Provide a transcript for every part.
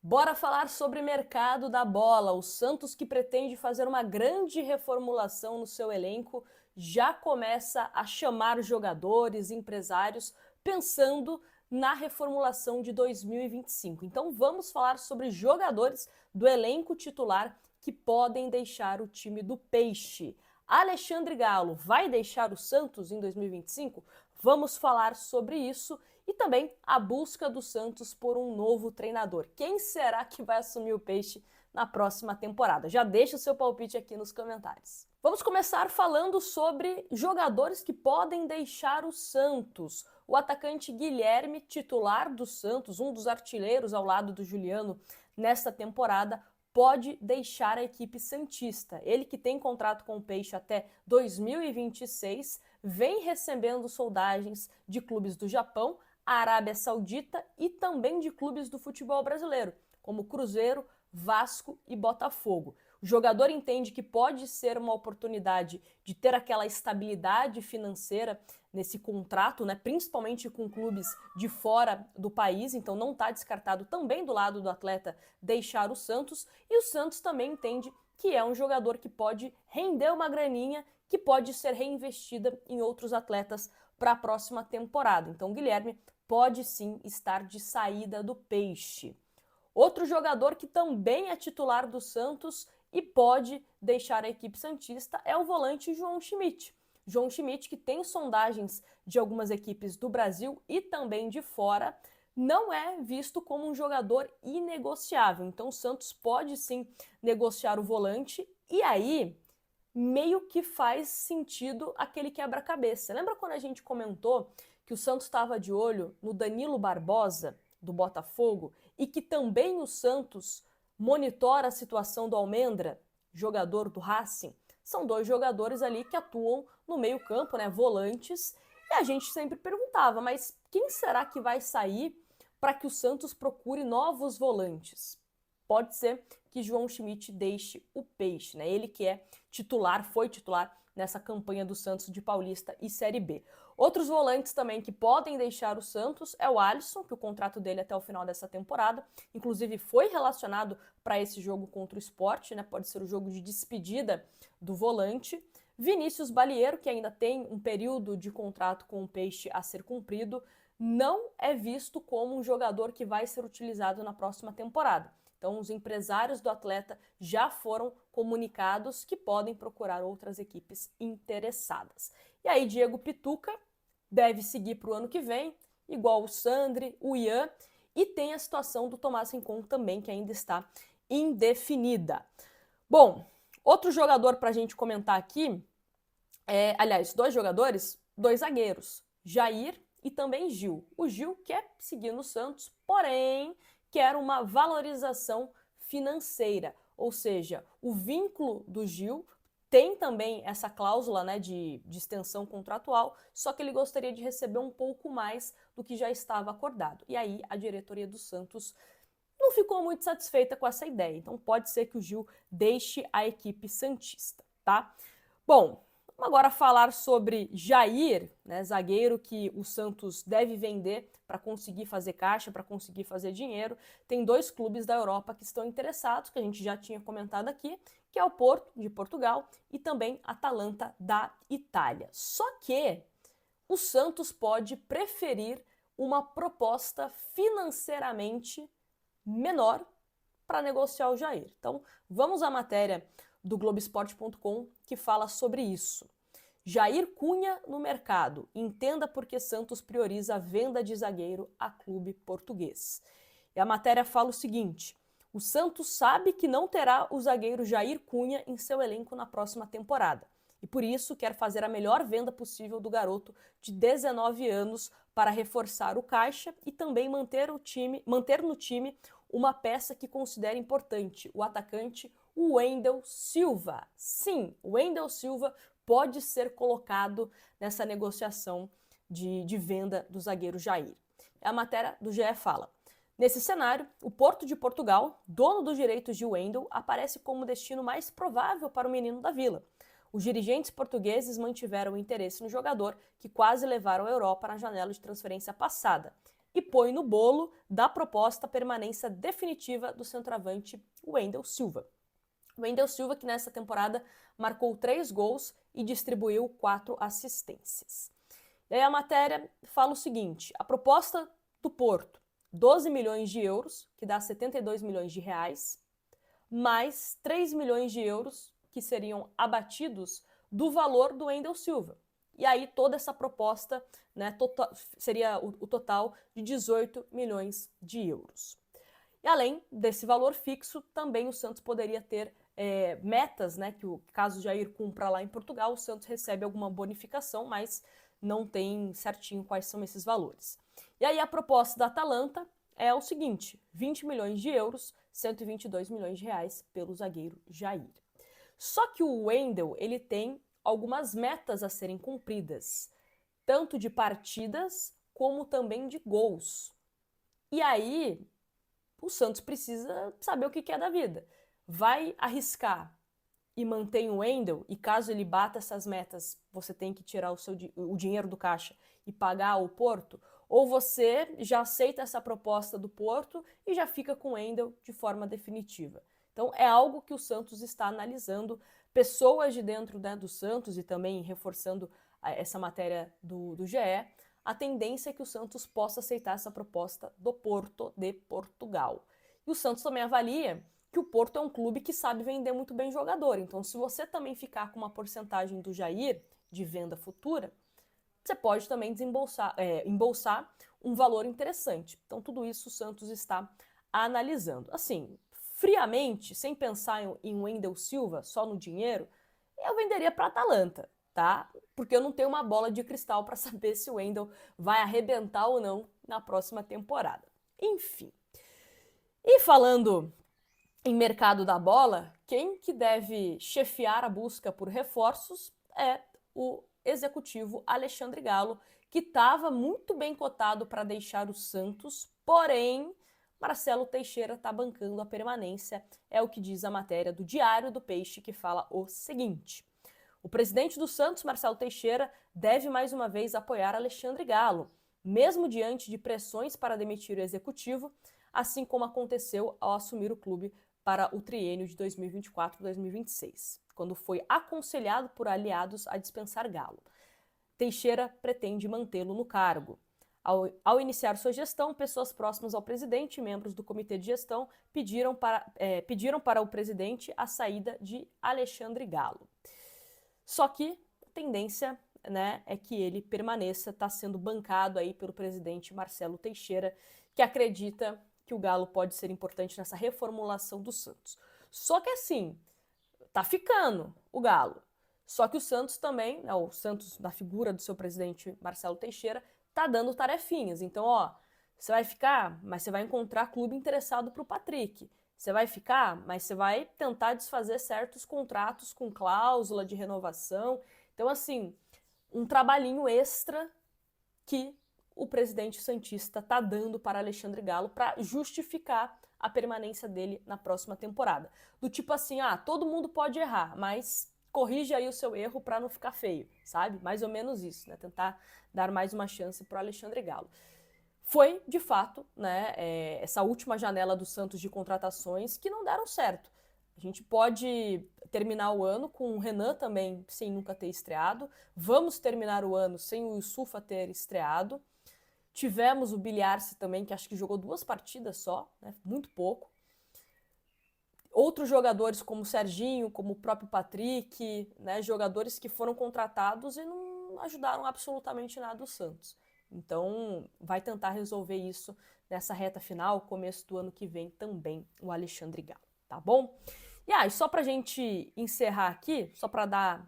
Bora falar sobre mercado da bola. O Santos, que pretende fazer uma grande reformulação no seu elenco, já começa a chamar jogadores, empresários, pensando na reformulação de 2025. Então vamos falar sobre jogadores do elenco titular que podem deixar o time do Peixe. Alexandre Galo vai deixar o Santos em 2025? Vamos falar sobre isso e também a busca do Santos por um novo treinador. Quem será que vai assumir o Peixe na próxima temporada? Já deixa o seu palpite aqui nos comentários. Vamos começar falando sobre jogadores que podem deixar o Santos. O atacante Guilherme, titular do Santos, um dos artilheiros ao lado do Juliano nesta temporada, pode deixar a equipe santista. Ele, que tem contrato com o Peixe até 2026, vem recebendo sondagens de clubes do Japão, Arábia Saudita e também de clubes do futebol brasileiro, como Cruzeiro, Vasco e Botafogo. O jogador entende que pode ser uma oportunidade de ter aquela estabilidade financeira nesse contrato, né, principalmente com clubes de fora do país, então não está descartado também do lado do atleta deixar o Santos, e o Santos também entende que é um jogador que pode render uma graninha, que pode ser reinvestida em outros atletas para a próxima temporada. Então, Guilherme pode sim estar de saída do Peixe. Outro jogador que também é titular do Santos e pode deixar a equipe santista é o volante João Schmidt. João Schmidt, que tem sondagens de algumas equipes do Brasil e também de fora, não é visto como um jogador inegociável. Então o Santos pode sim negociar o volante e aí meio que faz sentido aquele quebra-cabeça. Lembra quando a gente comentou que o Santos estava de olho no Danilo Barbosa, do Botafogo, e que também o Santos monitora a situação do Almendra, jogador do Racing? São dois jogadores ali que atuam no meio-campo, né, volantes, e a gente sempre perguntava, mas quem será que vai sair para que o Santos procure novos volantes? Pode ser que João Schmidt deixe o Peixe, né? Ele que é titular, foi titular nessa campanha do Santos de Paulista e Série B. Outros volantes também que podem deixar o Santos é o Alisson, que o contrato dele é até o final dessa temporada, inclusive foi relacionado para esse jogo contra o Sport, né? Pode ser o jogo de despedida do volante. Vinícius Balieiro, que ainda tem um período de contrato com o Peixe a ser cumprido, não é visto como um jogador que vai ser utilizado na próxima temporada. Então, os empresários do atleta já foram comunicados que podem procurar outras equipes interessadas. E aí, Diego Pituca deve seguir para o ano que vem, igual o Sandri, o Ian, e tem a situação do Tomás Rincon também, que ainda está indefinida. Bom, outro jogador para a gente comentar aqui, aliás, dois jogadores, dois zagueiros, Jair e também Gil. O Gil quer seguir no Santos, porém quer uma valorização financeira, ou seja, o vínculo do Gil tem também essa cláusula, né, de extensão contratual, só que ele gostaria de receber um pouco mais do que já estava acordado. E aí a diretoria do Santos não ficou muito satisfeita com essa ideia, então pode ser que o Gil deixe a equipe santista, tá? Bom, vamos agora falar sobre Jair, né, zagueiro que o Santos deve vender para conseguir fazer caixa, para conseguir fazer dinheiro. Tem dois clubes da Europa que estão interessados, que a gente já tinha comentado aqui, que é o Porto, de Portugal, e também a Atalanta, da Itália. Só que o Santos pode preferir uma proposta financeiramente menor para negociar o Jair. Então, vamos à matéria do Globoesporte.com que fala sobre isso. Jair Cunha no mercado. Entenda por que Santos prioriza a venda de zagueiro a clube português. E a matéria fala o seguinte: o Santos sabe que não terá o zagueiro Jair Cunha em seu elenco na próxima temporada. E por isso quer fazer a melhor venda possível do garoto de 19 anos para reforçar o caixa e também manter no time uma peça que considera importante, o atacante Wendel Silva. Sim, o Wendel Silva pode ser colocado nessa negociação de venda do zagueiro Jair. A matéria do GE fala: nesse cenário, o Porto de Portugal, dono dos direitos de Wendel, aparece como o destino mais provável para o menino da Vila. Os dirigentes portugueses mantiveram o interesse no jogador, que quase levaram a Europa na janela de transferência passada. e põe no bolo da proposta a permanência definitiva do centroavante Wendel Silva. Wendel Silva, que nessa temporada marcou 3 gols e distribuiu 4 assistências. E aí a matéria fala o seguinte: a proposta do Porto, 12 milhões de euros, que dá 72 milhões de reais, mais 3 milhões de euros que seriam abatidos do valor do Wendel Silva. E aí toda essa proposta, né, seria o total de 18 milhões de euros. E além desse valor fixo, também o Santos poderia ter metas, né, que caso o Jair cumpra lá em Portugal, o Santos recebe alguma bonificação, mas não tem certinho quais são esses valores. E aí a proposta da Atalanta é o seguinte: 20 milhões de euros, 122 milhões de reais pelo zagueiro Jair. Só que o Wendel, ele tem algumas metas a serem cumpridas, tanto de partidas como também de gols. E aí o Santos precisa saber o que é da vida. Vai arriscar e mantém o Wendel, e caso ele bata essas metas, você tem que tirar o dinheiro do caixa e pagar o Porto? Ou você já aceita essa proposta do Porto e já fica com o Wendel de forma definitiva? Então é algo que o Santos está analisando. Pessoas de dentro, né, do Santos, e também reforçando essa matéria do GE, a tendência é que o Santos possa aceitar essa proposta do Porto de Portugal. E o Santos também avalia que o Porto é um clube que sabe vender muito bem jogador. Então, se você também ficar com uma porcentagem do Jair de venda futura, você pode também embolsar um valor interessante. Então, tudo isso o Santos está analisando. Assim, friamente, sem pensar em Wendel Silva, só no dinheiro, eu venderia para a Atalanta, tá? Porque eu não tenho uma bola de cristal para saber se o Wendel vai arrebentar ou não na próxima temporada. Enfim. E falando em mercado da bola, quem que deve chefiar a busca por reforços é o executivo Alexandre Galo, que estava muito bem cotado para deixar o Santos, porém Marcelo Teixeira está bancando a permanência, é o que diz a matéria do Diário do Peixe, que fala o seguinte: o presidente do Santos, Marcelo Teixeira, deve mais uma vez apoiar Alexandre Galo, mesmo diante de pressões para demitir o executivo, assim como aconteceu ao assumir o clube para o triênio de 2024-2026, quando foi aconselhado por aliados a dispensar Galo. Teixeira pretende mantê-lo no cargo. Ao iniciar sua gestão, pessoas próximas ao presidente e membros do comitê de gestão pediram para o presidente a saída de Alexandre Galo. Só que a tendência, né, é que ele permaneça, está sendo bancado aí pelo presidente Marcelo Teixeira, que acredita que o Galo pode ser importante nessa reformulação do Santos. Só que assim, tá ficando o Galo. Só que o Santos também, né, o Santos, na figura do seu presidente Marcelo Teixeira, tá dando tarefinhas. Então, ó, você vai ficar, mas você vai encontrar clube interessado pro Patrick. Você vai ficar, mas você vai tentar desfazer certos contratos com cláusula de renovação. Então, assim, um trabalhinho extra que o presidente santista está dando para Alexandre Galo para justificar a permanência dele na próxima temporada. Do tipo assim, todo mundo pode errar, mas corrige aí o seu erro para não ficar feio, sabe? Mais ou menos isso, né? Tentar dar mais uma chance para o Alexandre Galo. Foi, de fato, né, essa última janela do Santos de contratações que não deram certo. A gente pode terminar o ano com o Renan também sem nunca ter estreado. Vamos terminar o ano sem o Yusufa ter estreado. Tivemos o Biliarce também, que acho que jogou 2 partidas só, né, muito pouco. Outros jogadores como o Serginho, como o próprio Patrick, né, jogadores que foram contratados e não ajudaram absolutamente nada o Santos. Então, vai tentar resolver isso nessa reta final, começo do ano que vem também, o Alexandre Galo, tá bom? E só pra gente encerrar aqui, só para dar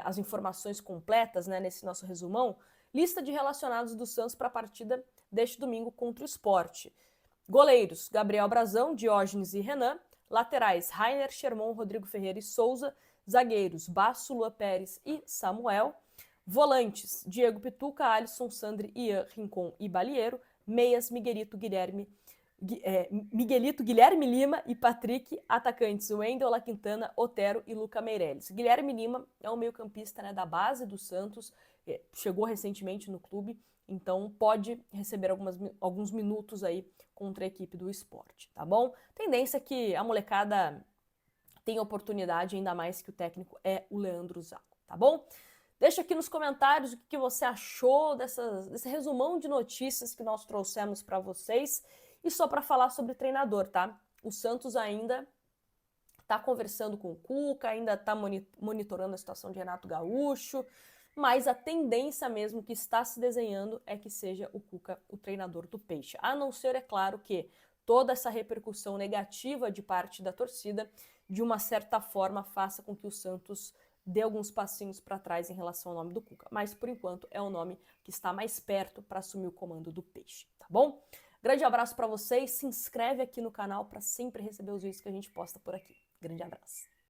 as informações completas, né, nesse nosso resumão, lista de relacionados do Santos para a partida deste domingo contra o Sport. Goleiros, Gabriel Brazão, Diógenes e Renan. Laterais, Rainer, Sherman, Rodrigo Ferreira e Souza. Zagueiros, Basso, Lua Pérez e Samuel. Volantes, Diego Pituca, Alisson, Sandri, Ian, Rincon e Balieiro. Meias, Miguelito, Guilherme Lima e Patrick. Atacantes, Wendel, La Quintana, Otero e Luca Meireles. Guilherme Lima é um meio-campista, né, da base do Santos, chegou recentemente no clube, então pode receber alguns minutos aí contra a equipe do Sport, tá bom? Tendência é que a molecada tem oportunidade, ainda mais que o técnico é o Leandro Zago, tá bom? Deixa aqui nos comentários o que você achou desse resumão de notícias que nós trouxemos para vocês. E só para falar sobre treinador, tá? O Santos ainda está conversando com o Cuca, ainda está monitorando a situação de Renato Gaúcho, mas a tendência mesmo que está se desenhando é que seja o Cuca o treinador do Peixe. A não ser, é claro, que toda essa repercussão negativa de parte da torcida, de uma certa forma, faça com que o Santos dê alguns passinhos para trás em relação ao nome do Cuca. Mas, por enquanto, é o nome que está mais perto para assumir o comando do Peixe, tá bom? Grande abraço para vocês, se inscreve aqui no canal para sempre receber os vídeos que a gente posta por aqui. Grande abraço.